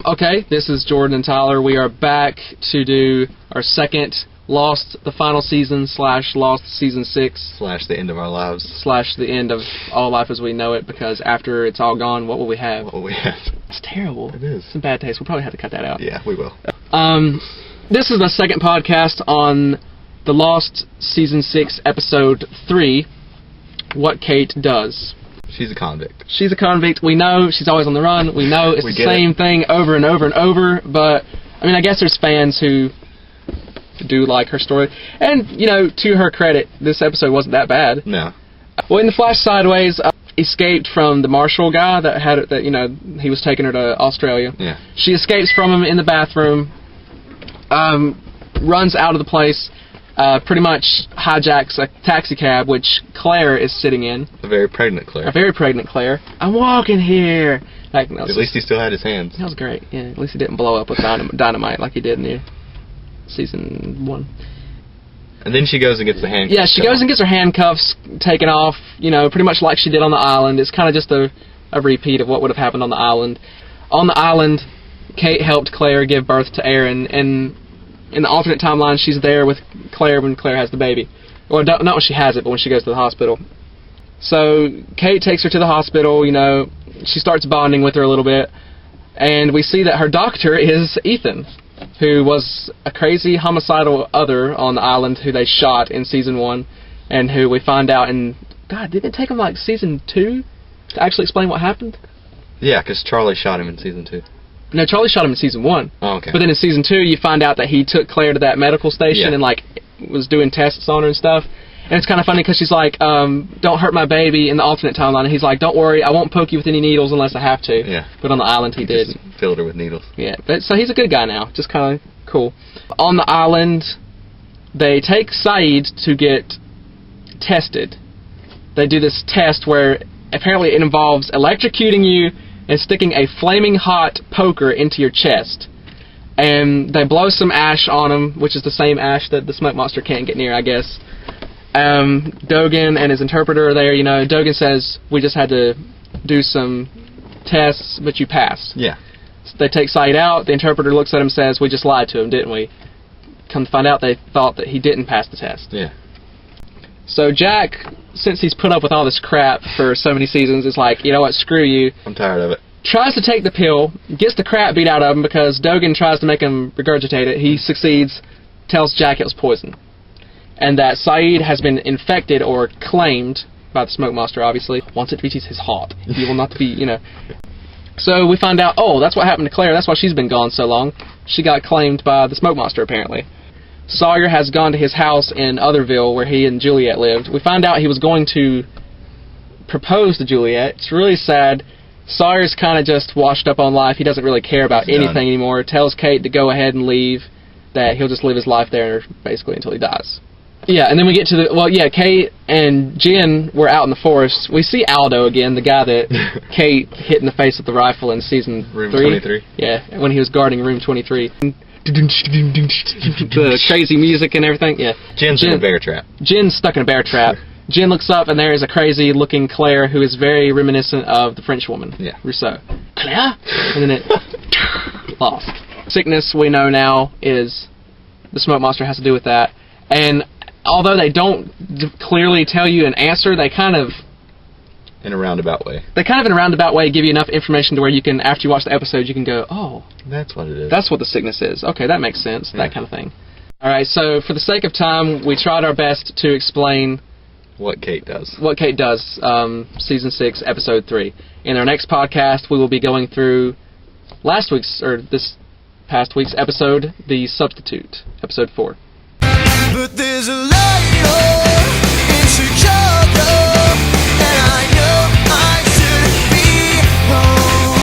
Okay, this is Jordan and Tyler. We are back to do our second Lost, the final season, / Lost season 6. / the end of our lives. / the end of all life as we know it, because after it's all gone, what will we have? What will we have? It's terrible. It is. It's in bad taste. We'll probably have to cut that out. Yeah, we will. This is the second podcast on the Lost season 6, episode 3, What Kate Does. She's a convict. She's a convict. We know she's always on the run. We know it's the same thing over and over and over. But, I mean, I guess there's fans who do like her story. And, you know, to her credit, this episode wasn't that bad. No. Well, in the flash sideways, escaped from the marshal guy that had it, that, you know, he was taking her to Australia. Yeah. She escapes from him in the bathroom, runs out of the place, pretty much hijacks a taxi cab, which Claire is sitting in. A very pregnant Claire. A very pregnant Claire. I'm walking here. Like, at least he still had his hands. That was great. Yeah, at least he didn't blow up with dynamite like he did in season 1. And then she goes and gets the handcuffs. Yeah, she goes and gets her handcuffs taken off, you know, pretty much like she did on the island. It's kind of just a repeat of what would have happened on the island. On the island, Kate helped Claire give birth to Aaron, and in the alternate timeline, she's there with Claire when Claire has the baby. Well, not when she has it, but when she goes to the hospital. So, Kate takes her to the hospital, you know, she starts bonding with her a little bit, and we see that her doctor is Ethan, who was a crazy homicidal other on the island who they shot in season 1, and who we find out in... God, didn't it take him like season 2 to actually explain what happened? Yeah, because Charlie shot him in season 2. No, Charlie shot him in season 1. Oh, okay. But then in season 2, you find out that he took Claire to that medical station and, like, was doing tests on her and stuff. And it's kind of funny because she's like, don't hurt my baby in the alternate timeline. And he's like, don't worry, I won't poke you with any needles unless I have to. Yeah. But on the island, he did. Just filled her with needles. Yeah. But, so he's a good guy now. Just kind of cool. On the island, they take Saeed to get tested. They do this test where apparently it involves electrocuting you and sticking a flaming hot poker into your chest. And they blow some ash on him, which is the same ash that the smoke monster can't get near, I guess. Dogen and his interpreter are there, you know. Dogen says, we just had to do some tests, but you passed. Yeah. So they take Saeed out, the interpreter looks at him and says, we just lied to him, didn't we? Come to find out, they thought that he didn't pass the test. Yeah. So Jack, since he's put up with all this crap for so many seasons, is like, you know what, screw you. I'm tired of it. Tries to take the pill, gets the crap beat out of him because Dogen tries to make him regurgitate it. He succeeds, tells Jack it was poison. And that Saeed has been infected or claimed by the smoke monster, obviously. Once it reaches his heart, he will not be, you know. So we find out, oh, that's what happened to Claire. That's why she's been gone so long. She got claimed by the smoke monster, apparently. Sawyer has gone to his house in Otherville where he and Juliet lived. We find out he was going to propose to Juliet. It's really sad. Sawyer's kind of just washed up on life. He doesn't really care about anything anymore. Tells Kate to go ahead and leave, that he'll just live his life there basically until he dies. Yeah, and then we get to the... Kate and Jen were out in the forest. We see Aldo again, the guy that Kate hit in the face with the rifle in season 3. Room 23. Yeah, when he was guarding room 23. The crazy music and everything, yeah. Jen's in a bear trap. Jen's stuck in a bear trap. Jen looks up and there is a crazy-looking Claire who is very reminiscent of the French woman, Rousseau. Claire? And then it lost. Sickness, we know now, is the smoke monster has to do with that. And although they don't clearly tell you an answer, they kind of... In a roundabout way. They kind of, in a roundabout way, give you enough information to where you can, after you watch the episode, you can go, oh... That's what it is. That's what the sickness is. Okay, that makes sense. That kind of thing. Alright, so for the sake of time, we tried our best to explain... What Kate does. What Kate does, Season 6, Episode 3. In our next podcast, we will be going through this past week's episode, The Substitute, Episode 4. But there's a